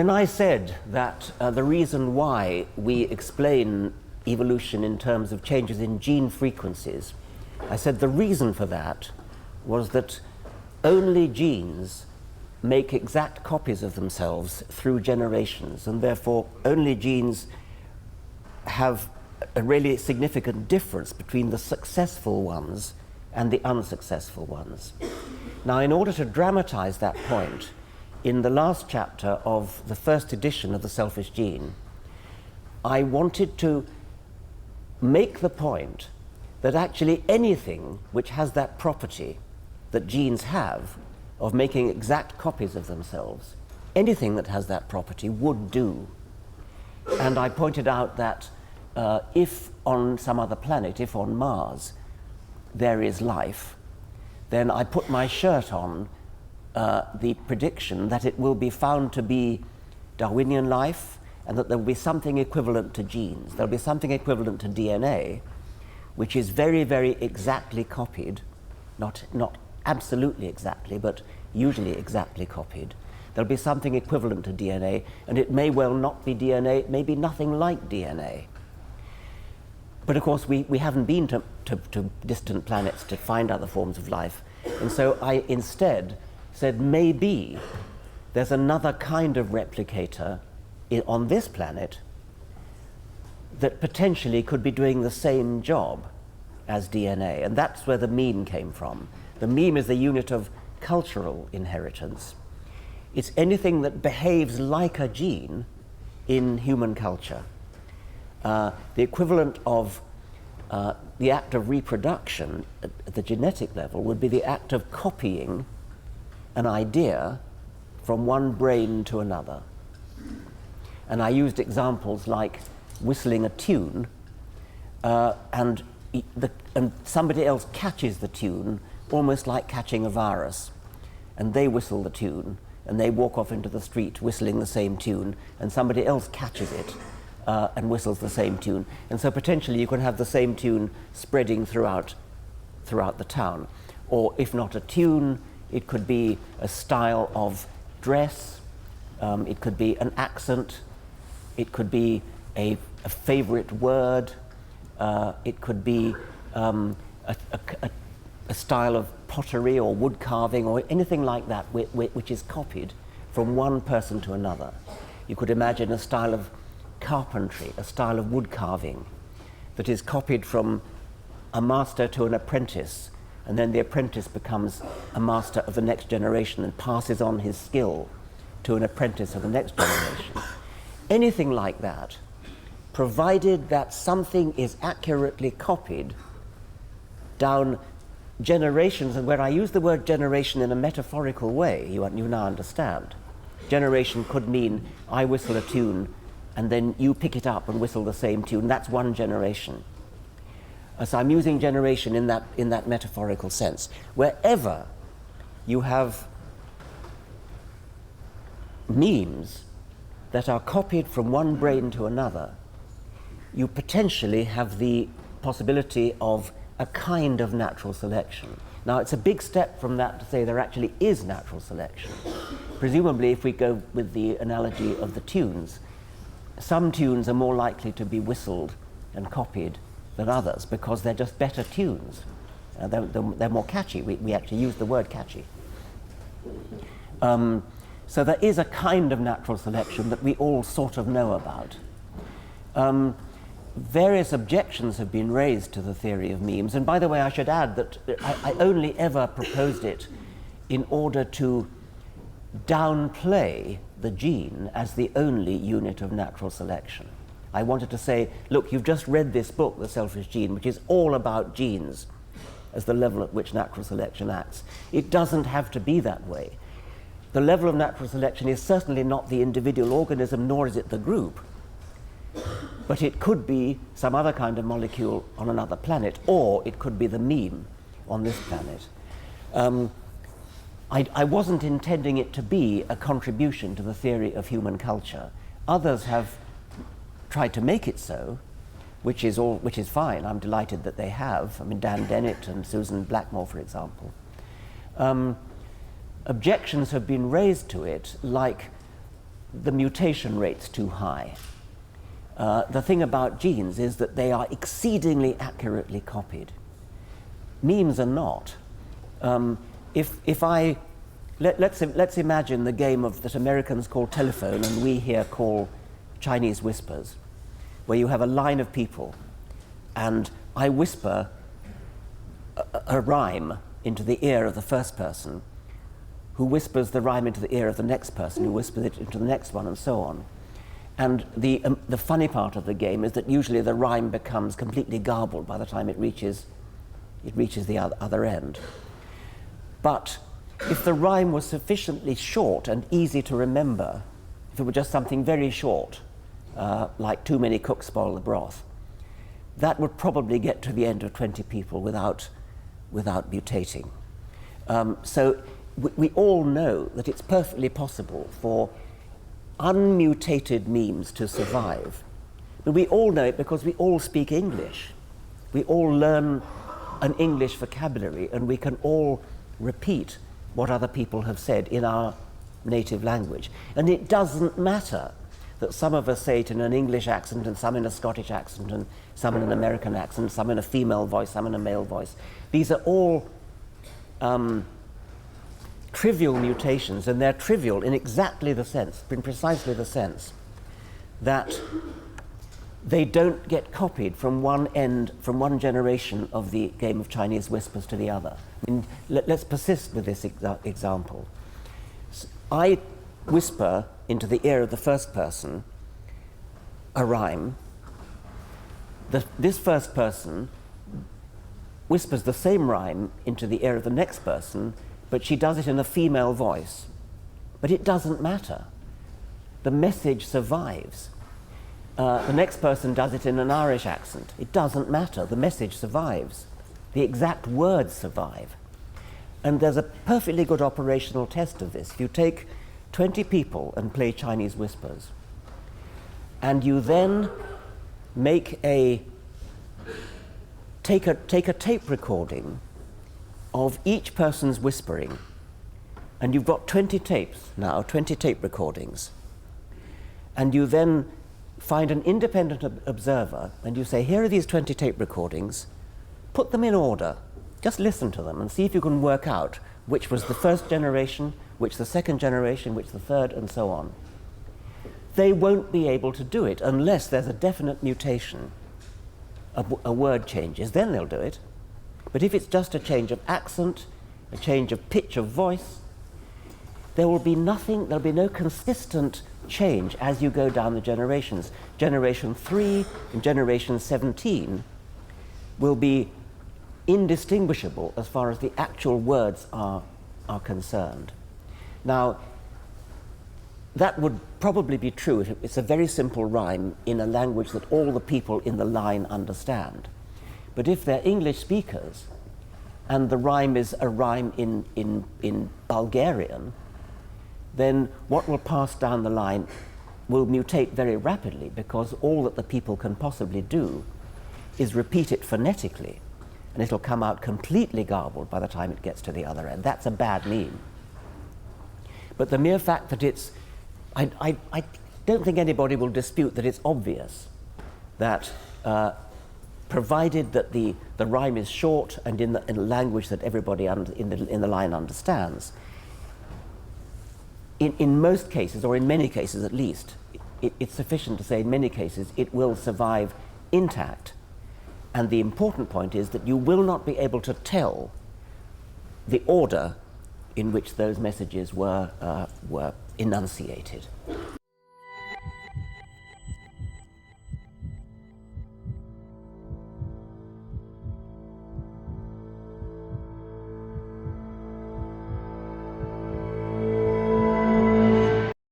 When I said that the reason why we explain evolution in terms of changes in gene frequencies, I said the reason for that was that only genes make exact copies of themselves through generations, and therefore only genes have a really significant difference between the successful ones and the unsuccessful ones. Now, in order to dramatize that point, in the last chapter of the first edition of The Selfish Gene, I wanted to make the point that actually anything which has that property that genes have of making exact copies of themselves, anything that has that property would do. And I pointed out that if on some other planet, if on Mars, there is life, then I put my shirt on the prediction that it will be found to be Darwinian life, and that there will be something equivalent to genes. There will be something equivalent to DNA, which is very, very exactly copied, not absolutely exactly, but usually exactly copied. There'll be something equivalent to DNA, and it may well not be DNA, it may be nothing like DNA. But of course, we haven't been to distant planets to find other forms of life. And so I instead said, maybe there's another kind of replicator on this planet that potentially could be doing the same job as DNA. And that's where the meme came from. The meme is the unit of cultural inheritance. It's anything that behaves like a gene in human culture. The equivalent of the act of reproduction at the genetic level would be the act of copying an idea from one brain to another. And I used examples like whistling a tune, and somebody else catches the tune, almost like catching a virus. And they whistle the tune, and they walk off into the street whistling the same tune, and somebody else catches it and whistles the same tune. And so potentially you could have the same tune spreading throughout the town. Or if not a tune, it could be a style of dress, it could be an accent, it could be a favorite word, it could be a style of pottery or wood carving or anything like that which is copied from one person to another. You could imagine a style of carpentry, a style of wood carving that is copied from a master to an apprentice, and then the apprentice becomes a master of the next generation and passes on his skill to an apprentice of the next generation. Anything like that, provided that something is accurately copied down generations, and where I use the word generation in a metaphorical way, you now understand. Generation could mean I whistle a tune and then you pick it up and whistle the same tune. That's one generation. So I'm using generation in that metaphorical sense. Wherever you have memes that are copied from one brain to another, you potentially have the possibility of a kind of natural selection. Now, it's a big step from that to say there actually is natural selection. Presumably, if we go with the analogy of the tunes, some tunes are more likely to be whistled and copied than others because they're just better tunes. They're more catchy. We actually use the word catchy. So there is a kind of natural selection that we all sort of know about. Various objections have been raised to the theory of memes, and by the way, I should add that I only ever proposed it in order to downplay the gene as the only unit of natural selection. I wanted to say, look, you've just read this book, The Selfish Gene, which is all about genes as the level at which natural selection acts. It doesn't have to be that way. The level of natural selection is certainly not the individual organism, nor is it the group. But it could be some other kind of molecule on another planet, or it could be the meme on this planet. I wasn't intending it to be a contribution to the theory of human culture. Others have tried to make it so, which is fine. I'm delighted that they have. I mean, Dan Dennett and Susan Blackmore, for example. Objections have been raised to it, like the mutation rate's too high. The thing about genes is that they are exceedingly accurately copied. Memes are not. Let's imagine the game that Americans call telephone and we here call Chinese whispers, where you have a line of people and I whisper a rhyme into the ear of the first person, who whispers the rhyme into the ear of the next person, who whispers it into the next one, and so on. And the funny part of the game is that usually the rhyme becomes completely garbled by the time it reaches the other end. But if the rhyme was sufficiently short and easy to remember, if it were just something very short, like too many cooks spoil the broth, that would probably get to the end of 20 people without mutating. So we all know that it's perfectly possible for unmutated memes to survive. But we all know it because we all speak English. We all learn an English vocabulary and we can all repeat what other people have said in our native language. And it doesn't matter that some of us say it in an English accent and some in a Scottish accent and some in an American accent, some in a female voice, some in a male voice. These are all trivial mutations, and they're trivial in exactly the sense, in precisely the sense, that they don't get copied from one generation of the game of Chinese whispers to the other. I mean, let's persist with this example. I whisper into the ear of the first person a rhyme. This first person whispers the same rhyme into the ear of the next person, but she does it in a female voice. But it doesn't matter. The message survives. The next person does it in an Irish accent. It doesn't matter. The message survives. The exact words survive. And there's a perfectly good operational test of this. If you take 20 people and play Chinese whispers, and you then take a tape recording of each person's whispering, and you've got 20 tapes now, 20 tape recordings, and you then find an independent observer and you say, here are these 20 tape recordings, put them in order, just listen to them and see if you can work out which was the first generation, which the second generation, which the third, and so on. They won't be able to do it unless there's a definite mutation, a word changes, then they'll do it. But if it's just a change of accent, a change of pitch of voice, there will be nothing, there'll be no consistent change as you go down the generations. Generation 3 and generation 17 will be indistinguishable as far as the actual words are concerned. Now, that would probably be true if it's a very simple rhyme in a language that all the people in the line understand. But if they're English speakers and the rhyme is a rhyme in Bulgarian, then what will pass down the line will mutate very rapidly, because all that the people can possibly do is repeat it phonetically, and it'll come out completely garbled by the time it gets to the other end. That's a bad meme. But the mere fact that it's, I don't think anybody will dispute that it's obvious that provided that the rhyme is short and in a language that everybody in the line understands, in most cases, or in many cases at least, it's sufficient to say in many cases it will survive intact. And the important point is that you will not be able to tell the order in which those messages were enunciated.